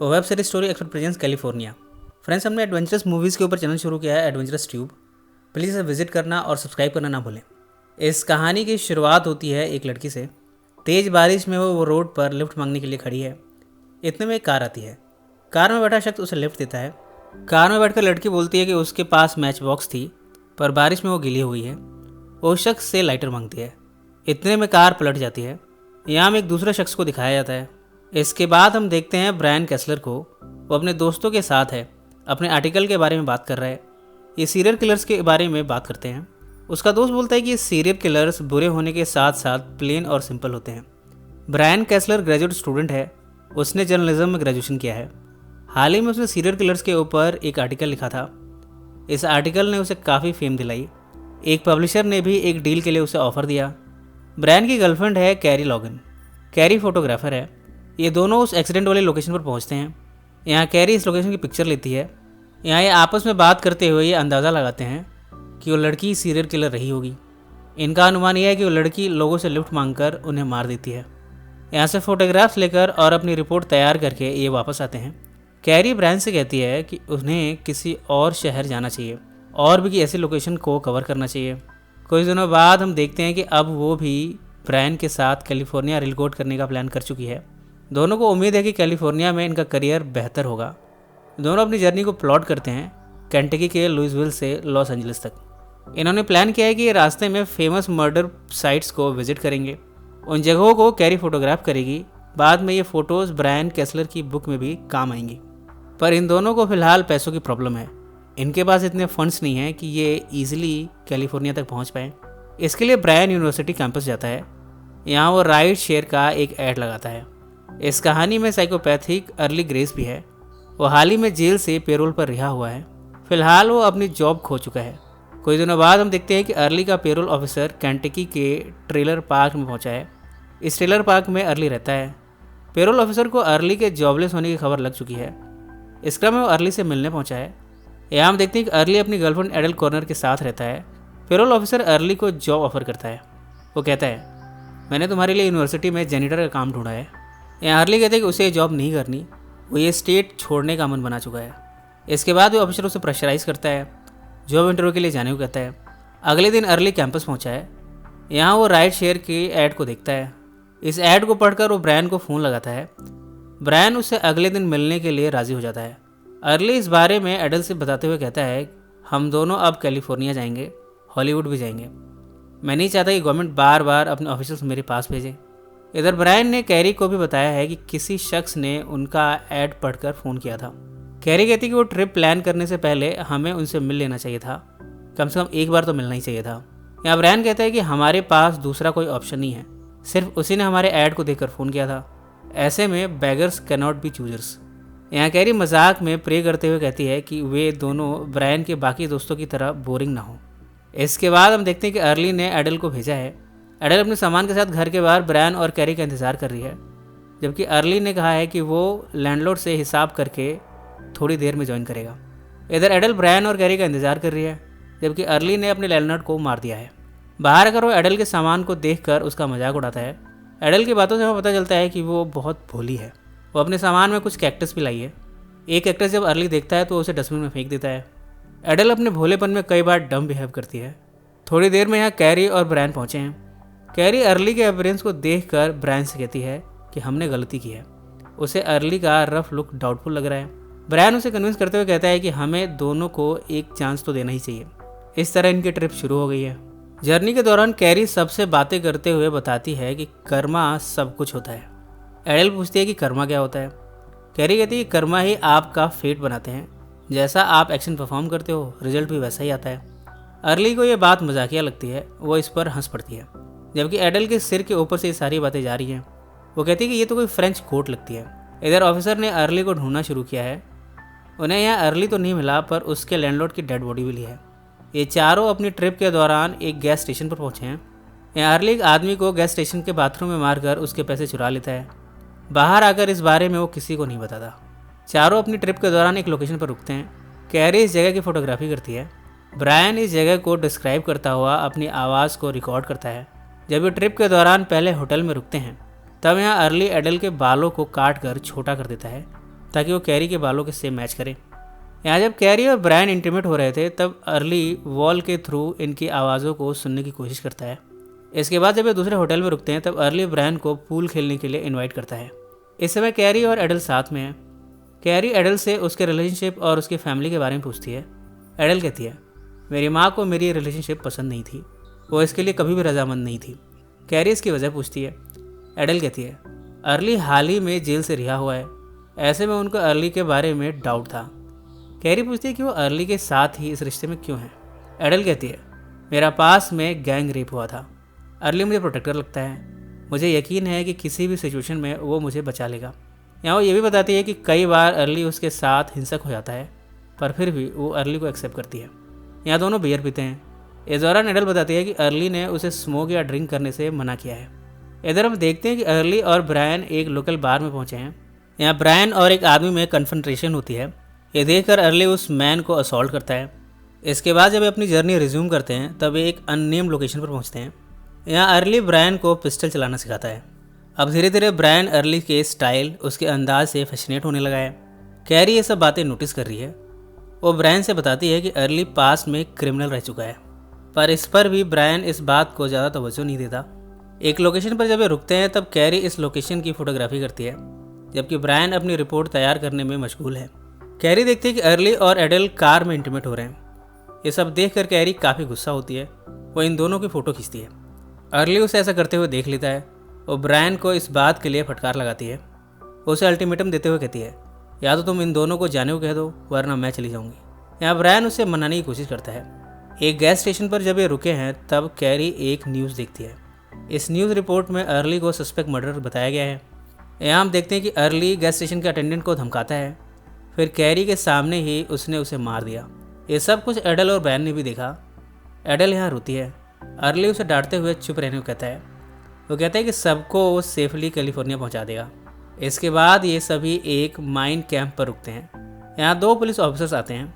और web series story expert presence California. Friends, हमने adventurous movies के ऊपर चैनल शुरू किया है एडवेंचरस ट्यूब। प्लीज़ इसे विजिट करना और सब्सक्राइब करना ना भूलें। इस कहानी की शुरुआत होती है एक लड़की से। तेज़ बारिश में वो रोड पर लिफ्ट मांगने के लिए खड़ी है। इतने में एक कार आती है। कार में बैठा शख्स उसे लिफ्ट देता है। कार में बैठकर लड़की बोलती है कि उसके पास मैच बॉक्स थी पर बारिश में वो गीली हुई है। वो शख्स से लाइटर मांगती है। इतने में कार पलट जाती है। यहाँ में एक दूसरे शख्स को दिखाया जाता है। इसके बाद हम देखते हैं ब्रायन कैसलर को। वो अपने दोस्तों के साथ है, अपने आर्टिकल के बारे में बात कर रहा है। ये सीरियल किलर्स के बारे में बात करते हैं। उसका दोस्त बोलता है कि ये सीरियल किलर्स बुरे होने के साथ साथ प्लेन और सिंपल होते हैं। ब्रायन कैसलर ग्रेजुएट स्टूडेंट है। उसने जर्नलिज्म में ग्रेजुएशन किया है। हाल ही में उसने सीरियल किलर्स के ऊपर एक आर्टिकल लिखा था। इस आर्टिकल ने उसे काफ़ी फेम दिलाई। एक पब्लिशर ने भी एक डील के लिए उसे ऑफ़र दिया। ब्रायन की गर्लफ्रेंड है कैरी लॉगन। कैरी फोटोग्राफर है। ये दोनों उस एक्सीडेंट वाले लोकेशन पर पहुंचते हैं। यहाँ कैरी इस लोकेशन की पिक्चर लेती है। यहाँ ये आपस में बात करते हुए ये अंदाज़ा लगाते हैं कि वो लड़की सीरियल किलर रही होगी। इनका अनुमान यह है कि वो लड़की लोगों से लिफ्ट मांगकर उन्हें मार देती है। यहाँ से फोटोग्राफ्स लेकर और अपनी रिपोर्ट तैयार करके ये वापस आते हैं। कैरी ब्रायन से कहती है कि उन्हें किसी और शहर जाना चाहिए और भी कि ऐसी लोकेशन को कवर करना चाहिए। कुछ दिनों बाद हम देखते हैं कि अब वो भी ब्रायन के साथ कैलिफोर्निया रिलोकेट करने का प्लान कर चुकी है। दोनों को उम्मीद है कि कैलिफोर्निया में इनका करियर बेहतर होगा। दोनों अपनी जर्नी को प्लॉट करते हैं केंटकी के लुइसविल से लॉस एंजलिस तक। इन्होंने प्लान किया है कि ये रास्ते में फेमस मर्डर साइट्स को विजिट करेंगे। उन जगहों को कैरी फोटोग्राफ करेगी। बाद में ये फ़ोटोज़ ब्रायन कैसलर की बुक में भी काम आएंगी। पर इन दोनों को फ़िलहाल पैसों की प्रॉब्लम है। इनके पास इतने फंड्स नहीं हैं कि ये ईजिली कैलिफोर्निया तक पहुंच पाएँ। इसके लिए ब्रायन यूनिवर्सिटी कैंपस जाता है। यहाँ वो राइड शेयर का एक ऐड लगाता है। इस कहानी में साइकोपैथिक अर्ली ग्रेस भी है। वो हाल ही में जेल से पेरोल पर रिहा हुआ है। फिलहाल वो अपनी जॉब खो चुका है। कुछ दिनों बाद हम देखते हैं कि अर्ली का पेरोल ऑफिसर केंटकी के ट्रेलर पार्क में पहुंचा है। इस ट्रेलर पार्क में अर्ली रहता है। पेरोल ऑफिसर को अर्ली के जॉबलेस होने की खबर लग चुकी है। इस क्रम में वो अर्ली से मिलने पहुंचा है। यहाँ हम देखते हैं कि अर्ली अपनी गर्लफ्रेंड एडल कॉर्नर के साथ रहता है। पेरोल ऑफिसर अर्ली को जॉब ऑफर करता है। वो कहता है, मैंने तुम्हारे लिए यूनिवर्सिटी में जेनिटर का काम ढूंढा है। यहाँ अर्ली कहते हैं कि उसे ये जॉब नहीं करनी। वो ये स्टेट छोड़ने का मन बना चुका है। इसके बाद वो ऑफिसर उसे प्रेशराइज करता है। जॉब इंटरव्यू के लिए जाने को कहता है। अगले दिन अर्ली कैंपस पहुंचा है। यहाँ वो राइड शेयर की ऐड को देखता है। इस ऐड को पढ़कर वो ब्रायन को फ़ोन लगाता है। ब्रायन उससे अगले दिन मिलने के लिए राज़ी हो जाता है। अर्ली इस बारे में एडल से बताते हुए कहता है, हम दोनों अब कैलिफोर्निया जाएंगे, हॉलीवुड भी जाएंगे। मैं नहीं चाहता कि गवर्नमेंट बार बार अपने ऑफिसर्स मेरे पास भेजे। इधर ब्रायन ने कैरी को भी बताया है कि किसी शख्स ने उनका ऐड पढ़कर फ़ोन किया था। कैरी कहती कि वो ट्रिप प्लान करने से पहले हमें उनसे मिल लेना चाहिए था। कम से कम एक बार तो मिलना ही चाहिए था। यहाँ ब्रायन कहता है कि हमारे पास दूसरा कोई ऑप्शन नहीं है। सिर्फ उसी ने हमारे ऐड को देखकर फ़ोन किया था। ऐसे में बेगर्स कैनॉट बी चूजर्स। यहाँ कैरी मजाक में प्रे करते हुए कहती है कि वे दोनों ब्रायन के बाकी दोस्तों की तरह बोरिंग ना हो। इसके बाद हम देखते हैं कि अर्ली ने एडल को भेजा है। एडल अपने सामान के साथ घर के बाहर ब्रायन और कैरी का इंतज़ार कर रही है, जबकि अर्ली ने कहा है कि वो लैंडलॉर्ड से हिसाब करके थोड़ी देर में ज्वाइन करेगा। इधर एडल ब्रायन और कैरी का इंतज़ार कर रही है, जबकि अर्ली ने अपने लैंडलॉर्ड को मार दिया है। बाहर आकर वो एडल के सामान को देखकर उसका मजाक उड़ाता है। एडल की बातों से हमें पता चलता है कि वो बहुत भोली है। वो अपने सामान में कुछ कैक्टस भी लाई है। एक कैक्टस जब अर्ली देखता है तो उसे डस्टबिन में फेंक देता है। एडल अपने भोलेपन में कई बार डम बिहेव करती है। थोड़ी देर में यहाँ कैरी और ब्रायन पहुँचे हैं। कैरी अर्ली के अपीयरेंस को देखकर ब्रायन से कहती है कि हमने गलती की है। उसे अर्ली का रफ लुक डाउटफुल लग रहा है। ब्रायन उसे कन्विंस करते हुए कहता है कि हमें दोनों को एक चांस तो देना ही चाहिए। इस तरह इनकी ट्रिप शुरू हो गई है। जर्नी के दौरान कैरी सबसे बातें करते हुए बताती है कि कर्मा सब कुछ होता है। एडल पूछती है कि कर्मा क्या होता है। कैरी कहती है कि कर्मा ही आपका फेट बनाते हैं। जैसा आप एक्शन परफॉर्म करते हो रिजल्ट भी वैसा ही आता है। अर्ली को यह बात मजाकिया लगती है। वो इस पर हंस पड़ती है, जबकि एडल के सिर के ऊपर से ये सारी बातें जा रही हैं। वो कहती है कि ये तो कोई फ्रेंच कोट लगती है। इधर ऑफिसर ने अर्ली को ढूंढना शुरू किया है। उन्हें यहाँ अर्ली तो नहीं मिला, पर उसके लैंडलॉर्ड की डेड बॉडी मिली है। ये चारों अपनी ट्रिप के दौरान एक गैस स्टेशन पर पहुँचे हैं। यहाँ अर्ली एक आदमी को गैस स्टेशन के बाथरूम में मारकर उसके पैसे चुरा लेता है। बाहर आकर इस बारे में वो किसी को नहीं बताता। चारों अपनी ट्रिप के दौरान एक लोकेशन पर रुकते हैं। कैरी इस जगह की फोटोग्राफी करती है। ब्रायन इस जगह को डिस्क्राइब करता हुआ अपनी आवाज़ को रिकॉर्ड करता है। जब ये ट्रिप के दौरान पहले होटल में रुकते हैं, तब यहाँ अर्ली एडल के बालों को काट कर छोटा कर देता है। ताकि वो कैरी के बालों के सेम मैच करे। यहाँ जब कैरी और ब्रायन इंटीमेट हो रहे थे तब अर्ली वॉल के थ्रू इनकी आवाज़ों को सुनने की कोशिश करता है। इसके बाद जब ये दूसरे होटल में रुकते हैं तब अर्ली ब्रायन को पूल खेलने के लिए इनवाइट करता है। इस समय कैरी और एडल साथ में है। कैरी एडल से उसके रिलेशनशिप और उसकी फैमिली के बारे में पूछती है। एडल कहती है, मेरी माँ को मेरी रिलेशनशिप पसंद नहीं थी, वो इसके लिए कभी भी रजामंद नहीं थी। कैरी इसकी वजह पूछती है। एडल कहती है, अर्ली हाल ही में जेल से रिहा हुआ है, ऐसे में उनको अर्ली के बारे में डाउट था। कैरी पूछती है कि वो अर्ली के साथ ही इस रिश्ते में क्यों है। एडल कहती है, मेरा पास में गैंग रेप हुआ था, अर्ली मुझे प्रोटेक्टर लगता है, मुझे यकीन है कि किसी भी सिचुएशन में वो मुझे बचा लेगा। यहाँ वो ये भी बताती है कि कई बार अर्ली उसके साथ हिंसक हो जाता है पर फिर भी वो अर्ली को एक्सेप्ट करती है। यहाँ दोनों बियर पीते हैं। इस दौरान एडल बताती है कि अर्ली ने उसे स्मोक या ड्रिंक करने से मना किया है। इधर हम देखते हैं कि अर्ली और ब्रायन एक लोकल बार में पहुंचे हैं। यहाँ ब्रायन और एक आदमी में कन्फ्रंटेशन होती है। ये देखकर अर्ली उस मैन को असॉल्ट करता है। इसके बाद जब वे अपनी जर्नी रिज्यूम करते हैं तब वे एक अननेम्ड लोकेशन पर पहुंचते हैं। यहाँ अर्ली ब्रायन को पिस्टल चलाना सिखाता है। अब धीरे धीरे ब्रायन अर्ली के स्टाइल, उसके अंदाज से फैसिनेट होने लगा है। कैरी ये सब बातें नोटिस कर रही है। वो ब्रायन से बताती है कि अर्ली पास्ट में क्रिमिनल रह चुका है, पर इस पर भी ब्रायन इस बात को ज़्यादा तवज्जो नहीं देता। एक लोकेशन पर जब ये रुकते हैं तब कैरी इस लोकेशन की फोटोग्राफी करती है, जबकि ब्रायन अपनी रिपोर्ट तैयार करने में मशगूल है। कैरी देखती है कि अर्ली और एडल कार में इंटीमेट हो रहे हैं। ये सब देखकर कैरी काफ़ी गुस्सा होती है। वो इन दोनों की फ़ोटो खींचती है। अर्ली उसे ऐसा करते हुए देख लेता है। वो ब्रायन को इस बात के लिए फटकार लगाती है। वो उसे अल्टीमेटम देते हुए कहती है, या तो तुम इन दोनों को जाने को कह दो वरना मैं चली जाऊंगी। यहाँ ब्रायन उसे मनाने की कोशिश करता है। एक गैस स्टेशन पर जब ये रुके हैं तब कैरी एक न्यूज़ देखती है। इस न्यूज़ रिपोर्ट में अर्ली को सस्पेक्ट मर्डर बताया गया है। यहाँ हम देखते हैं कि अर्ली गैस स्टेशन के अटेंडेंट को धमकाता है, फिर कैरी के सामने ही उसने उसे मार दिया। ये सब कुछ एडल और ब्रायन ने भी देखा। एडल यहाँ रोती है। अर्ली उसे डांटते हुए चुप रहने को कहता है। वो कहता है कि सबको वो सेफली कैलिफोर्निया पहुंचा देगा। इसके बाद ये सभी एक माइन कैंप पर रुकते हैं। यहाँ 2 पुलिस ऑफिसर्स आते हैं।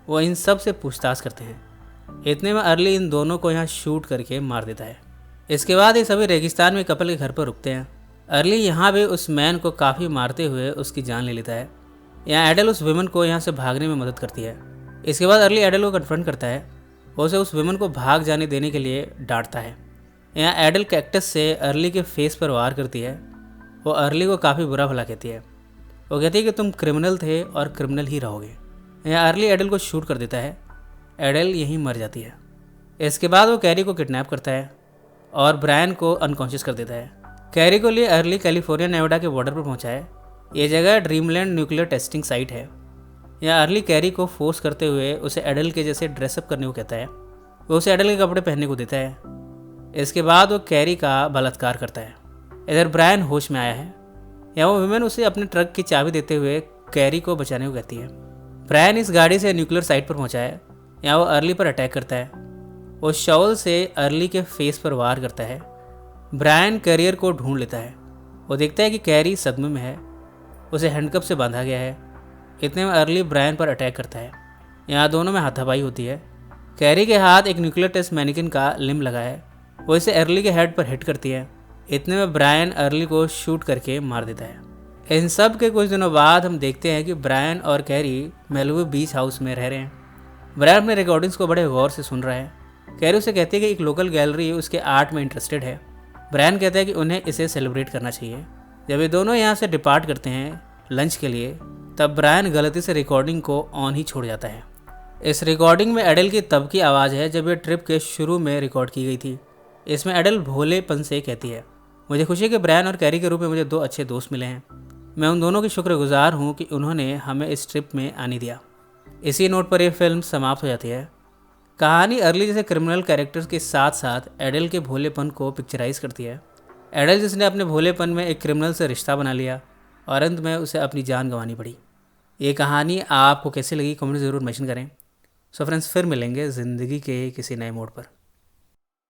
वो इन सब से पूछताछ करते हैं। इतने में अर्ली इन दोनों को यहाँ शूट करके मार देता है। इसके बाद ये सभी रेगिस्तान में कपल के घर पर रुकते हैं। अर्ली यहाँ भी उस मैन को काफ़ी मारते हुए उसकी जान ले लेता है। यहाँ एडल उस विमन को यहाँ से भागने में मदद करती है। इसके बाद अर्ली एडल को कन्फ्रंट करता है। वो उसे उस विमन को भाग जाने देने के लिए डांटता है। यहाँ एडल कैक्टस से अर्ली के फेस पर वार करती है। वो अर्ली को काफ़ी बुरा भला कहती है। वो कहती है कि तुम क्रिमिनल थे और क्रिमिनल ही रहोगे। यहाँ अर्ली एडल को शूट कर देता है। एडल यहीं मर जाती है। इसके बाद वो कैरी को किडनैप करता है और ब्रायन को अनकॉन्शियस कर देता है। कैरी को लिए अर्ली कैलिफोर्निया नेवाडा के बॉर्डर पर पहुँचा है। ये जगह ड्रीमलैंड न्यूक्लियर टेस्टिंग साइट है। यहाँ अर्ली कैरी को फोर्स करते हुए उसे एडल के जैसे ड्रेसअप करने को कहता है। वो उसे एडल के कपड़े पहनने को देता है। इसके बाद वो कैरी का बलात्कार करता है। इधर ब्रायन होश में आया है। यहाँ वो विमेन उसे अपने ट्रक की चाबी देते हुए कैरी को बचाने को कहती है। ब्रायन इस गाड़ी से न्यूक्लियर साइट पर पहुँचा है। यहाँ वो अर्ली पर अटैक करता है। वो शॉल से अर्ली के फेस पर वार करता है। ब्रायन कैरियर को ढूंढ लेता है। वो देखता है कि कैरी सदमे में है, उसे हैंडकप से बांधा गया है। इतने में अर्ली ब्रायन पर अटैक करता है। यहाँ दोनों में हाथापाई होती है। कैरी के हाथ एक न्यूक्लियर टेस्ट मैनिकिन का लिम्ब लगा है। वो इसे अर्ली के हेड पर हिट करती है। इतने में ब्रायन अर्ली को शूट करके मार देता है। इन सब के कुछ दिनों बाद हम देखते हैं कि ब्रायन और कैरी मेलिबू बीच हाउस में रह रहे हैं। ब्रायन अपने रिकॉर्डिंग्स को बड़े गौर से सुन रहा है। कैरी उसे कहती है कि एक लोकल गैलरी उसके आर्ट में इंटरेस्टेड है। ब्रायन कहता है कि उन्हें इसे सेलिब्रेट करना चाहिए। जब ये दोनों यहाँ से डिपार्ट करते हैं लंच के लिए तब ब्रायन गलती से रिकॉर्डिंग को ऑन ही छोड़ जाता है। इस रिकॉर्डिंग में एडल की तब की आवाज़ है जब ये ट्रिप के शुरू में रिकॉर्ड की गई थी। इसमें एडल भोलेपन से कहती है, मुझे खुशी है कि ब्रायन और कैरी के रूप में मुझे 2 अच्छे दोस्त मिले हैं। मैं उन दोनों की शुक्रगुजार हूँ कि उन्होंने हमें इस ट्रिप में आने दिया। इसी नोट पर यह फिल्म समाप्त हो जाती है। कहानी अर्ली जैसे क्रिमिनल कैरेक्टर्स के साथ साथ एडल के भोलेपन को पिक्चराइज करती है। एडल जिसने अपने भोलेपन में एक क्रिमिनल से रिश्ता बना लिया और अंत में उसे अपनी जान गंवानी पड़ी। ये कहानी आपको कैसी लगी कमेंट ज़रूर मेंशन करें। सो फ्रेंड्स, फिर मिलेंगे ज़िंदगी के किसी नए मोड़ पर।